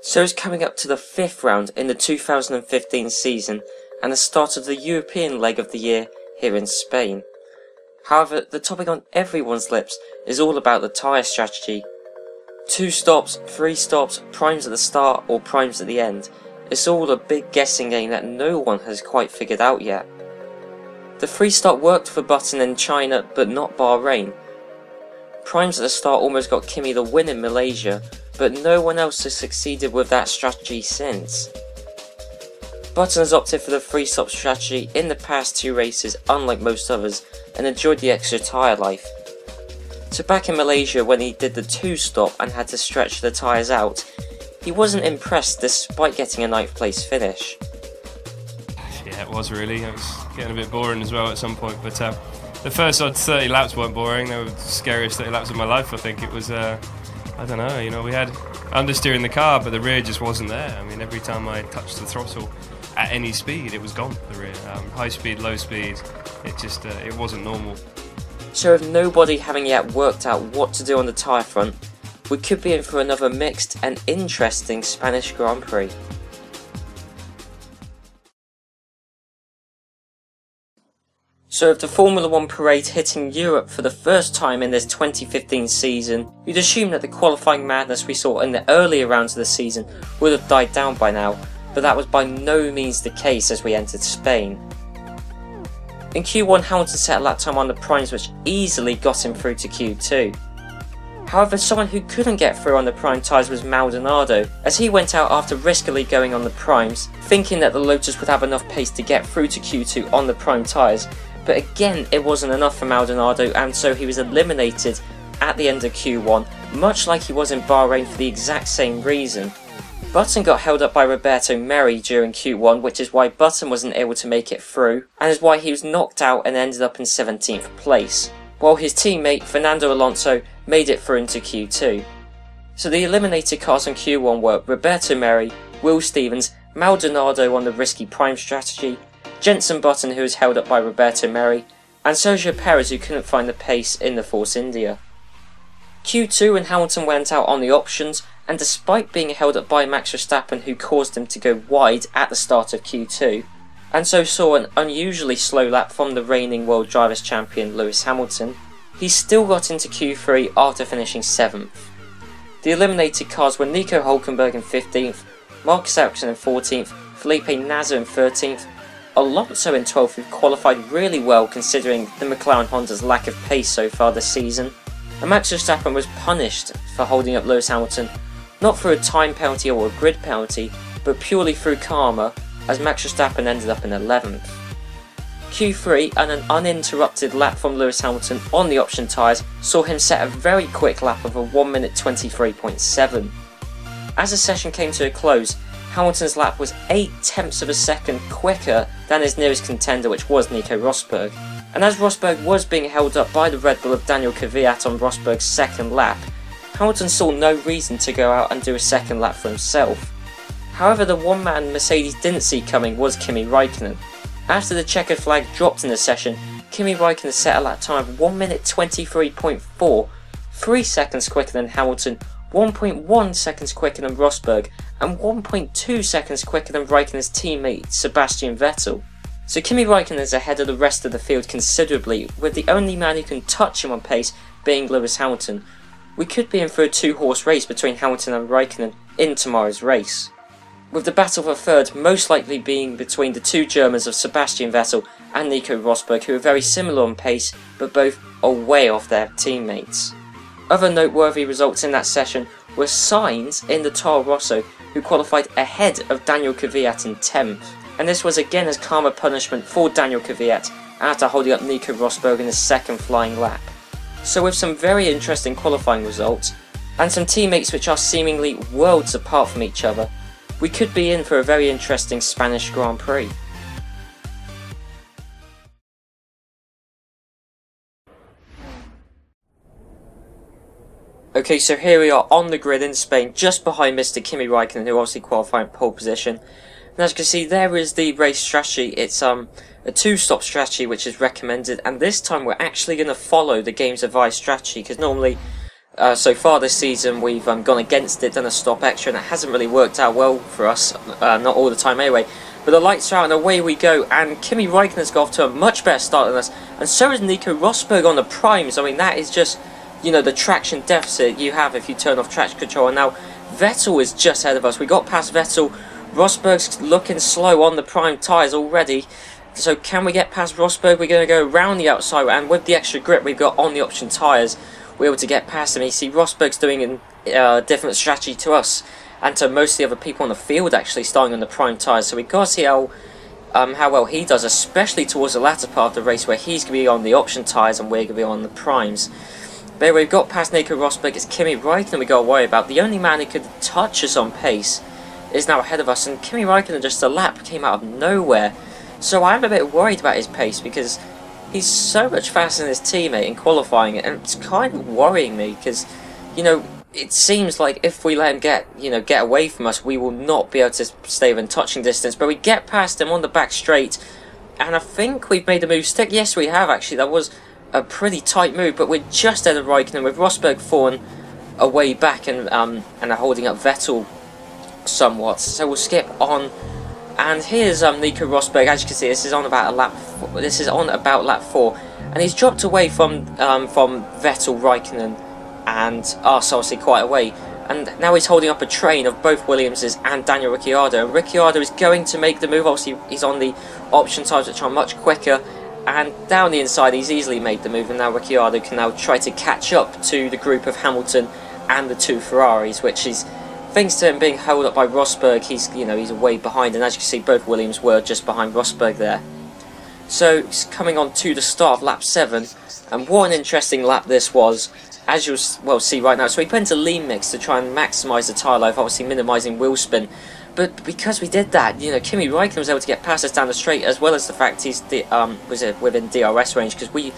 So it's coming up to the 5th round in the 2015 season and the start of the European leg of the year here in Spain. However, the topic on everyone's lips is all about the tyre strategy. 2 stops, 3 stops, primes at the start or primes at the end. It's all a big guessing game that no one has quite figured out yet. The 3-stop worked for Button in China but not Bahrain. Primes at the start almost got Kimi the win in Malaysia, but no one else has succeeded with that strategy since. Button has opted for the 3-stop strategy in the past 2 races, unlike most others, and enjoyed the extra tyre life. So back in Malaysia when he did the 2-stop and had to stretch the tyres out, he wasn't impressed despite getting a 9th place finish. Yeah, it was really. It was getting a bit boring as well at some point, but the first 30 laps weren't boring. They were the scariest 30 laps of my life. I think it was, I don't know, we had understeering the car, but the rear just wasn't there. I mean, every time I touched the throttle at any speed, it was gone, the rear. High speed, low speed, it wasn't normal. So with nobody having yet worked out what to do on the tyre front, we could be in for another mixed and interesting Spanish Grand Prix. So with the Formula 1 parade hitting Europe for the first time in this 2015 season, you'd assume that the qualifying madness we saw in the earlier rounds of the season would have died down by now, but that was by no means the case as we entered Spain. In Q1, Hamilton set a lap time on the primes which easily got him through to Q2. However, someone who couldn't get through on the prime tyres was Maldonado, as he went out after riskily going on the primes, thinking that the Lotus would have enough pace to get through to Q2 on the prime tyres, but again it wasn't enough for Maldonado, and so he was eliminated at the end of Q1, much like he was in Bahrain for the exact same reason. Button got held up by Roberto Merhi during Q1, which is why Button wasn't able to make it through, and is why he was knocked out and ended up in 17th place, while his teammate Fernando Alonso made it through into Q2. So the eliminated cars on Q1 were Roberto Merhi, Will Stevens, Maldonado on the risky prime strategy, Jenson Button who was held up by Roberto Merhi, and Sergio Perez who couldn't find the pace in the Force India. Q2 and Hamilton went out on the options, and despite being held up by Max Verstappen who caused him to go wide at the start of Q2, and so saw an unusually slow lap from the reigning World Drivers' Champion Lewis Hamilton, he still got into Q3 after finishing 7th. The eliminated cars were Nico Hülkenberg in 15th, Marcus Ericsson in 14th, Felipe Nasr in 13th, Alonso in 12th who qualified really well considering the McLaren Honda's lack of pace so far this season, and Max Verstappen was punished for holding up Lewis Hamilton, not through a time penalty or a grid penalty, but purely through karma, as Max Verstappen ended up in 11th. Q3 and an uninterrupted lap from Lewis Hamilton on the option tyres saw him set a very quick lap of a 1 minute 23.7. As the session came to a close, Hamilton's lap was 0.8 of a second quicker than his nearest contender, which was Nico Rosberg. And as Rosberg was being held up by the Red Bull of Daniel Kvyat on Rosberg's second lap, Hamilton saw no reason to go out and do a second lap for himself. However, the one man Mercedes didn't see coming was Kimi Raikkonen. After the checkered flag dropped in the session, Kimi Raikkonen set a lap time of 1 minute 23.4, 3 seconds quicker than Hamilton, 1.1 seconds quicker than Rosberg, and 1.2 seconds quicker than Raikkonen's teammate Sebastian Vettel. So Kimi Raikkonen is ahead of the rest of the field considerably, with the only man who can touch him on pace being Lewis Hamilton. We could be in for a 2-horse race between Hamilton and Raikkonen in tomorrow's race, with the battle for third most likely being between the 2 Germans of Sebastian Vettel and Nico Rosberg, who are very similar on pace but both are way off their teammates. Other noteworthy results in that session were Sainz in the Toro Rosso, who qualified ahead of Daniel Kvyat in 10th, and this was again as karma punishment for Daniel Kvyat after holding up Nico Rosberg in his second flying lap. So with some very interesting qualifying results, and some teammates which are seemingly worlds apart from each other, we could be in for a very interesting Spanish Grand Prix. Okay, so here we are on the grid in Spain, just behind Mr. Kimi Raikkonen, who obviously qualified in pole position. And as you can see, there is the race strategy. It's a 2-stop strategy which is recommended, and this time we're actually going to follow the Games of Ice strategy, because normally So far this season we've gone against it, done a stop extra, and it hasn't really worked out well for us, not all the time anyway. But the lights are out and away we go, and Kimi Räikkönen's got off to a much better start than us, and so is Nico Rosberg on the primes. I mean, that is just, you know, the traction deficit you have if you turn off traction control. And now Vettel is just ahead of us. We got past Vettel. Rosberg's looking slow on the prime tyres already. So can we get past Rosberg? We're going to go around the outside, and with the extra grip we've got on the option tyres, we're able to get past him. You see Rosberg's doing a different strategy to us and to most of the other people on the field, actually starting on the prime tyres. So we've got to see how well he does, especially towards the latter part of the race where he's going to be on the option tyres and we're going to be on the primes. But anyway, we've got past Nico Rosberg. It's Kimi Räikkönen we got to worry about. The only man who could touch us on pace is now ahead of us, and Kimi Räikkönen, just a lap came out of nowhere. So I'm a bit worried about his pace because he's so much faster than his teammate in qualifying, and it's kind of worrying me because, you know, it seems like if we let him get away from us, we will not be able to stay within touching distance. But we get past him on the back straight, and I think we've made the move stick. Yes, we have actually. That was a pretty tight move, but we're just ahead of Räikkönen with Rosberg falling away back and are holding up Vettel somewhat. So we'll skip on. And here's Nico Rosberg. As you can see, this is on about lap 4, and he's dropped away from Vettel, Räikkönen, and us obviously quite away. And now he's holding up a train of both Williamses and Daniel Ricciardo. And Ricciardo is going to make the move. Obviously, he's on the option tyres, which are much quicker. And down the inside, he's easily made the move. And now Ricciardo can now try to catch up to the group of Hamilton and the 2 Ferraris, which is, thanks to him being held up by Rosberg, he's way behind, and as you can see, both Williams were just behind Rosberg there. So it's coming on to the start of lap 7, and what an interesting lap this was, as you'll see right now. So we put into lean mix to try and maximise the tyre life, obviously minimising wheel spin. But because we did that, you know, Kimi Räikkönen was able to get past us down the straight, as well as the fact he's within DRS range, because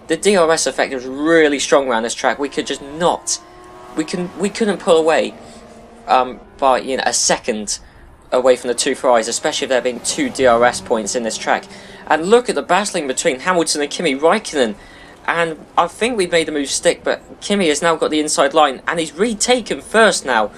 the DRS effect was really strong around this track. We could just not, we couldn't pull away. By a second away from the 2 Ferraris, especially if there being 2 DRS points in this track. And look at the battling between Hamilton and Kimi Räikkönen, and I think we made the move stick, but Kimi has now got the inside line and he's retaken first now.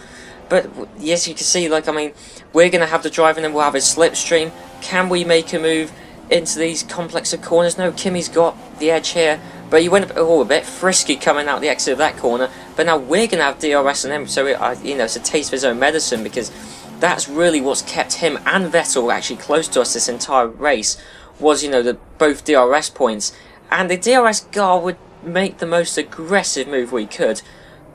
But yes, you can see, like, I mean, we're going to have the drive and then we'll have his slipstream. Can we make a move into these complex of corners? No, Kimi's got the edge here, but he went a bit frisky coming out the exit of that corner. But now we're going to have DRS on him, so it's a taste of his own medicine, because that's really what's kept him and Vettel actually close to us this entire race, was, both DRS points. And the DRS guard would make the most aggressive move we could,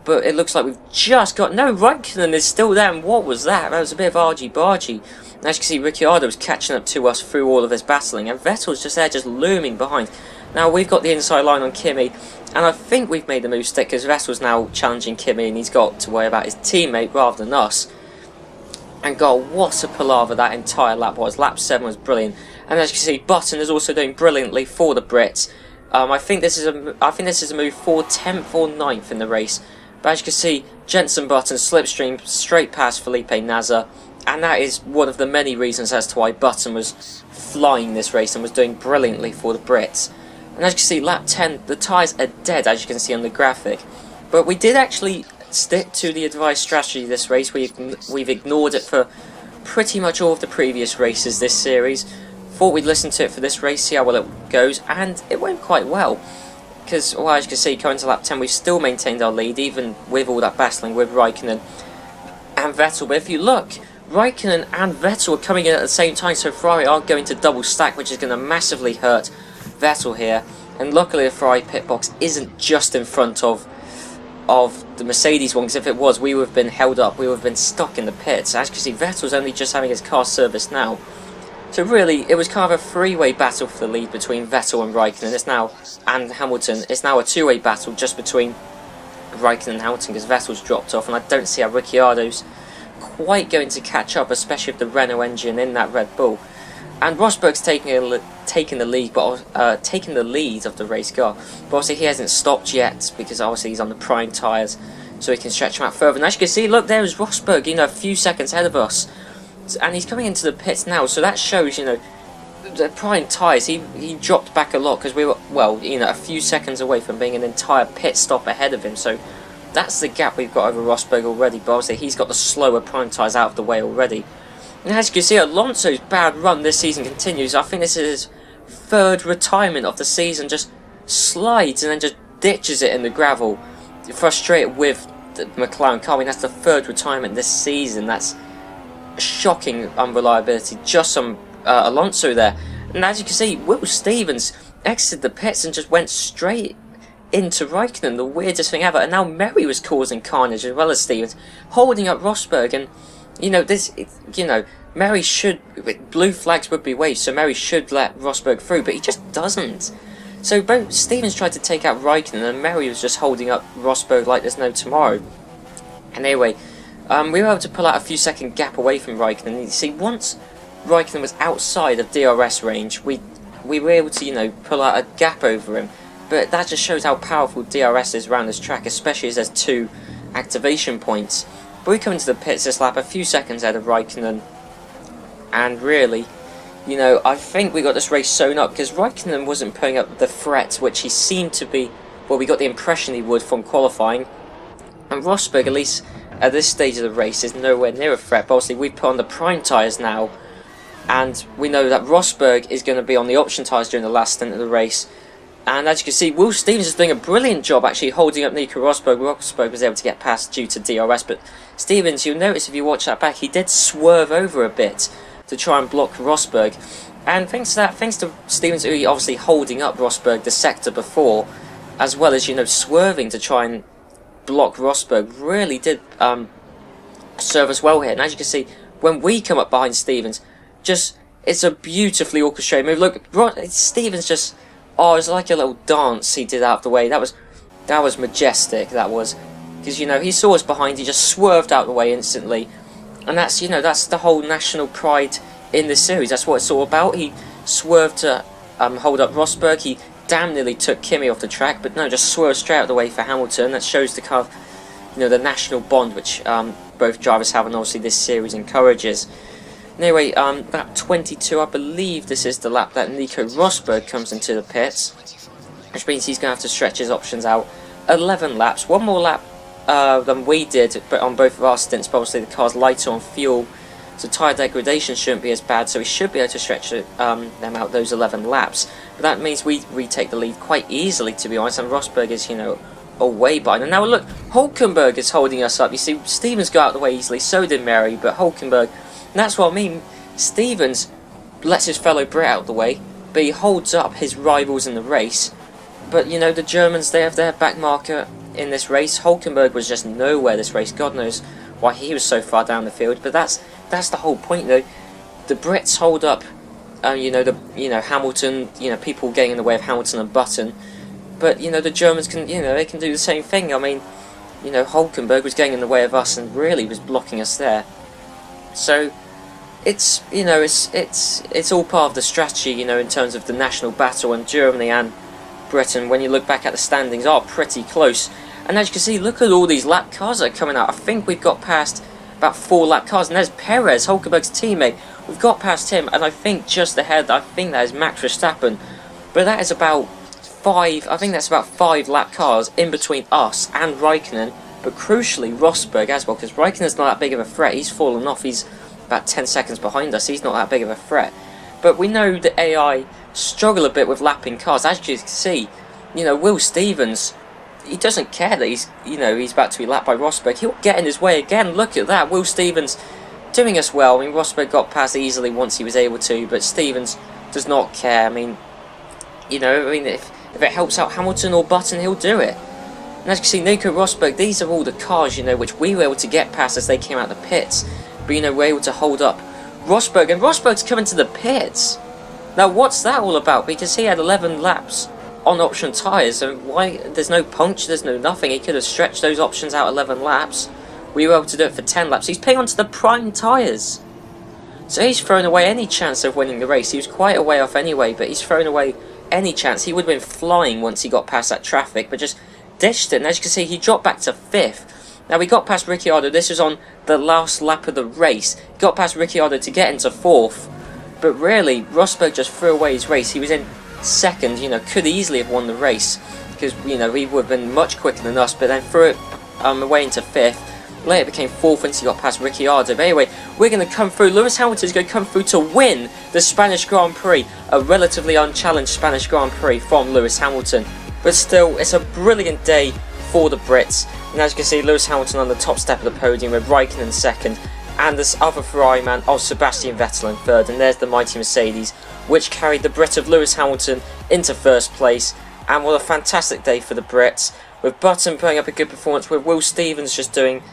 but it looks like we've just got... No, Räikkönen is still there, and what was that? That was a bit of argy-bargy. And as you can see, Ricciardo was catching up to us through all of his battling, and Vettel's just there, just looming behind. Now we've got the inside line on Kimi, and I think we've made the move stick, because Vettel's now challenging Kimi, and he's got to worry about his teammate rather than us. And God, what a palaver that entire lap was. Lap 7 was brilliant. And as you can see, Button is also doing brilliantly for the Brits. I think this is a move for 10th or 9th in the race. But as you can see, Jenson Button slipstream straight past Felipe Nasr, and that is one of the many reasons as to why Button was flying this race and was doing brilliantly for the Brits. And as you can see, lap 10, the tyres are dead, as you can see on the graphic. But we did actually stick to the advised strategy this race. We've ignored it for pretty much all of the previous races this series. Thought we'd listen to it for this race, see how well it goes, and it went quite well. Because, well, as you can see, going to lap 10, we've still maintained our lead, even with all that battling with Räikkönen and Vettel. But if you look, Räikkönen and Vettel are coming in at the same time, so Ferrari are going to double stack, which is going to massively hurt Vettel here. And luckily the Ferrari pit box isn't just in front of the Mercedes one, because if it was, we would have been held up, we would have been stuck in the pits. As you can see, Vettel's only just having his car serviced now. So really, it was kind of a three-way battle for the lead between Vettel and Räikkönen, and Hamilton. It's now a two-way battle just between Räikkönen and Hamilton, because Vettel's dropped off, and I don't see how Ricciardo's quite going to catch up, especially with the Renault engine in that Red Bull. And Rosberg's taking the lead of the race car, but obviously he hasn't stopped yet, because obviously he's on the prime tyres, so he can stretch him out further. And as you can see, look, there's Rosberg, a few seconds ahead of us. And he's coming into the pits now, so that shows, the prime tyres, he dropped back a lot, because we were, well, a few seconds away from being an entire pit stop ahead of him, so that's the gap we've got over Rosberg already, but obviously he's got the slower prime tyres out of the way already. And as you can see, Alonso's bad run this season continues. I think this is his third retirement of the season, just slides and then just ditches it in the gravel. Frustrated with the McLaren car. I mean, that's the third retirement this season. That's shocking unreliability just on Alonso there. And as you can see, Will Stevens exited the pits and just went straight into Raikkonen, the weirdest thing ever. And now Merry was causing carnage as well as Stevens, holding up Rosberg. And Merry should, blue flags would be waved, so Merry should let Rosberg through, but he just doesn't. So both Stevens tried to take out Raikkonen, and Merry was just holding up Rosberg like there's no tomorrow. And anyway, we were able to pull out a few second gap away from Raikkonen. You see, once Raikkonen was outside of DRS range, we were able to, pull out a gap over him. But that just shows how powerful DRS is around this track, especially as there's 2 activation points. But we come into the pits this lap a few seconds ahead of Raikkonen, and really, I think we got this race sewn up because Raikkonen wasn't putting up the threat which he seemed to be, well, we got the impression he would from qualifying. And Rosberg, at least at this stage of the race, is nowhere near a threat. But obviously, we've put on the prime tyres now, and we know that Rosberg is going to be on the option tyres during the last stint of the race. And as you can see, Will Stevens is doing a brilliant job actually holding up Nico Rosberg. Rosberg was able to get past due to DRS, but Stevens, you'll notice if you watch that back, he did swerve over a bit to try and block Rosberg. And thanks to Stevens obviously holding up Rosberg the sector before, as well as, swerving to try and block Rosberg, really did serve us well here. And as you can see, when we come up behind Stevens, it's a beautifully orchestrated move. Look, Stevens just... oh, it's like a little dance he did out of the way. That was majestic, that was. Because, he saw us behind, he just swerved out of the way instantly. And that's, that's the whole national pride in this series. That's what it's all about. He swerved to hold up Rosberg. He damn nearly took Kimi off the track, but no, just swerved straight out of the way for Hamilton. That shows the kind of, the national bond which both drivers have, and obviously this series encourages. Anyway, lap 22, I believe this is the lap that Nico Rosberg comes into the pits, which means he's going to have to stretch his options out 11 laps, one more lap than we did, but on both of our stints. But obviously the car's lighter on fuel, so tyre degradation shouldn't be as bad, so we should be able to stretch them out those 11 laps. But that means we retake the lead quite easily, to be honest, and Rosberg is, away by. And now look, Hulkenberg is holding us up. You see, Stevens got out of the way easily, so did Merry, but Hulkenberg... and that's what I mean. Stevens lets his fellow Brit out of the way, but he holds up his rivals in the race. But, the Germans, they have their back marker in this race. Hulkenberg was just nowhere this race. God knows why he was so far down the field. But that's the whole point, though. The Brits hold up, Hamilton, people getting in the way of Hamilton and Button. But, the Germans can, they can do the same thing. I mean, Hulkenberg was getting in the way of us and really was blocking us there. So... it's it's all part of the strategy, in terms of the national battle, and Germany and Britain, when you look back at the standings, are pretty close. And as you can see, look at all these lap cars that are coming out. I think we've got past about 4 lap cars, and there's Perez, Hulkenberg's teammate. We've got past him, and I think just ahead, I think that is Max Verstappen. But that is about 5, I think that's about 5 lap cars in between us and Raikkonen, but crucially Rosberg as well, because Raikkonen's not that big of a threat. He's fallen off, he's about 10 seconds behind us, he's not that big of a threat. But we know that AI struggle a bit with lapping cars. As you can see, Will Stevens, he doesn't care that he's about to be lapped by Rosberg. He'll get in his way again. Look at that, Will Stevens doing us well. I mean, Rosberg got past easily once he was able to, but Stevens does not care. I mean, if it helps out Hamilton or Button, he'll do it. And as you can see, Nico Rosberg, these are all the cars, which we were able to get past as they came out the pits. But, we're able to hold up Rosberg, and Rosberg's coming to the pits. Now, what's that all about? Because he had 11 laps on option tyres, and why? There's no punch, there's no nothing. He could have stretched those options out 11 laps. We were able to do it for 10 laps. He's paying onto the prime tyres. So he's thrown away any chance of winning the race. He was quite a way off anyway, but he's thrown away any chance. He would have been flying once he got past that traffic, but just ditched it. And as you can see, he dropped back to 5th. Now, we got past Ricciardo. This was on the last lap of the race. Got past Ricciardo to get into 4th. But really, Rosberg just threw away his race. He was in 2nd, could easily have won the race. Because, he would have been much quicker than us. But then threw it away into 5th. Later became 4th once he got past Ricciardo. But anyway, we're going to come through. Lewis Hamilton's going to come through to win the Spanish Grand Prix. A relatively unchallenged Spanish Grand Prix from Lewis Hamilton. But still, it's a brilliant day for the Brits. And as you can see, Lewis Hamilton on the top step of the podium with Raikkonen 2nd. And this other Ferrari man, Sebastian Vettel in 3rd. And there's the mighty Mercedes, which carried the Brit of Lewis Hamilton into 1st place. And what a fantastic day for the Brits. With Button putting up a good performance, with Will Stevens just doing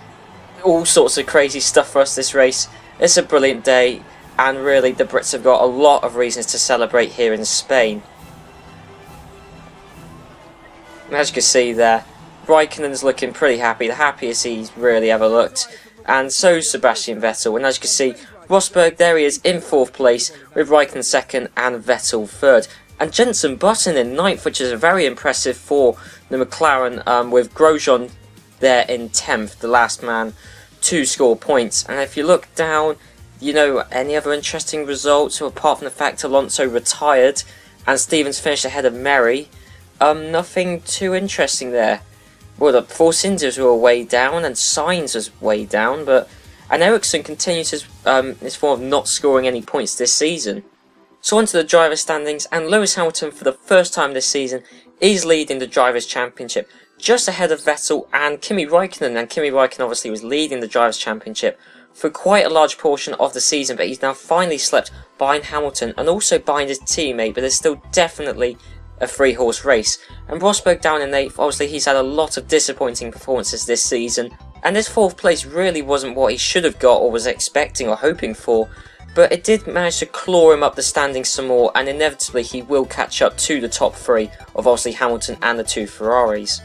all sorts of crazy stuff for us this race. It's a brilliant day, and really the Brits have got a lot of reasons to celebrate here in Spain. And as you can see there, Raikkonen's looking pretty happy, the happiest he's really ever looked, and so's Sebastian Vettel. And as you can see, Rosberg, there he is in 4th place, with Raikkonen 2nd and Vettel 3rd. And Jenson Button in 9th, which is very impressive for the McLaren, with Grosjean there in 10th, the last man to score points. And if you look down, you know, any other interesting results, apart from the fact Alonso retired and Stevens finished ahead of Merry, nothing too interesting there. Well, the Force Indias were way down and Sainz was way down, and Ericsson continues his form of not scoring any points this season. So onto the driver standings, and Lewis Hamilton for the first time this season is leading the Drivers' Championship, just ahead of Vettel and Kimi Raikkonen. And Kimi Raikkonen obviously was leading the Drivers' Championship for quite a large portion of the season, but he's now finally slipped behind Hamilton and also behind his teammate, but there's still definitely a 3-horse race. And Rosberg down in 8th, obviously he's had a lot of disappointing performances this season, and this 4th place really wasn't what he should have got or was expecting or hoping for, but it did manage to claw him up the standings some more, and inevitably he will catch up to the top 3 of obviously Hamilton and the 2 Ferraris.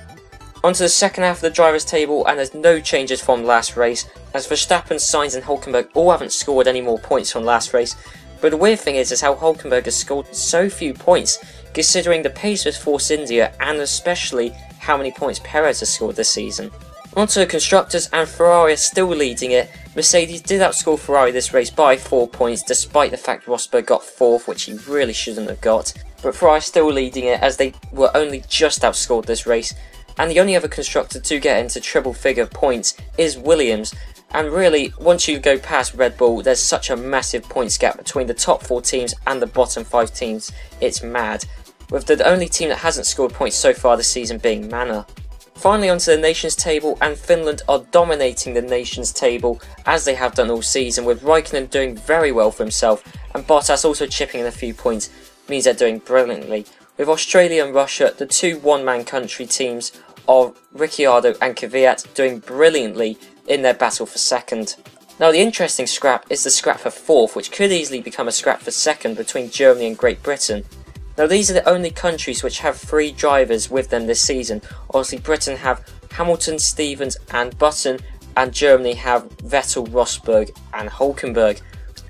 Onto the second half of the drivers' table, and there's no changes from last race, as Verstappen, Sainz and Hülkenberg all haven't scored any more points from last race. But the weird thing is how Hülkenberg has scored so few points, considering the pace with Force India and especially how many points Perez has scored this season. Onto the constructors, and Ferrari are still leading it. Mercedes did outscore Ferrari this race by 4 points, despite the fact Rosberg got 4th, which he really shouldn't have got. But Ferrari still leading it, as they were only just outscored this race. And the only other constructor to get into triple figure points is Williams. And really, once you go past Red Bull, there's such a massive points gap between the top 4 teams and the bottom 5 teams, it's mad. With the only team that hasn't scored points so far this season being Manor. Finally onto the Nations table, and Finland are dominating the Nations table as they have done all season, with Raikkonen doing very well for himself and Bottas also chipping in a few points, means they're doing brilliantly. With Australia and Russia, the 2 one-man country teams of Ricciardo and Kvyat doing brilliantly in their battle for 2nd. Now the interesting scrap is the scrap for 4th, which could easily become a scrap for 2nd between Germany and Great Britain. Now these are the only countries which have 3 drivers with them this season. Obviously Britain have Hamilton, Stevens and Button, and Germany have Vettel, Rosberg and Hülkenberg.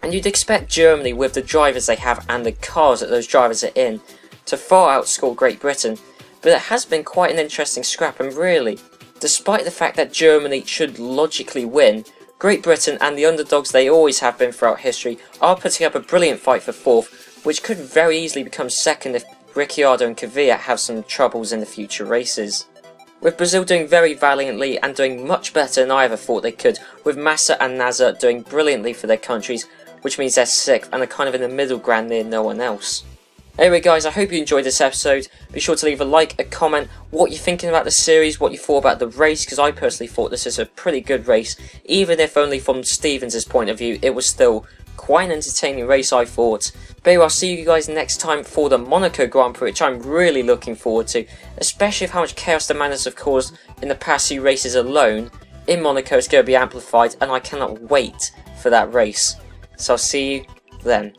And you'd expect Germany, with the drivers they have and the cars that those drivers are in, to far outscore Great Britain. But it has been quite an interesting scrap, and really, despite the fact that Germany should logically win, Great Britain and the underdogs they always have been throughout history are putting up a brilliant fight for 4th, which could very easily become 2nd if Ricciardo and Kvyat have some troubles in the future races. With Brazil doing very valiantly and doing much better than I ever thought they could, with Massa and Nasser doing brilliantly for their countries, which means they're 6th and are kind of in the middle ground near no one else. Anyway guys, I hope you enjoyed this episode. Be sure to leave a like, a comment, what you're thinking about the series, what you thought about the race, because I personally thought this is a pretty good race. Even if only from Stevens' point of view, it was still quite an entertaining race, I thought. But anyway, I'll see you guys next time for the Monaco Grand Prix, which I'm really looking forward to, especially with how much chaos the Manners have caused in the past few races alone. In Monaco, it's going to be amplified, and I cannot wait for that race. So I'll see you then.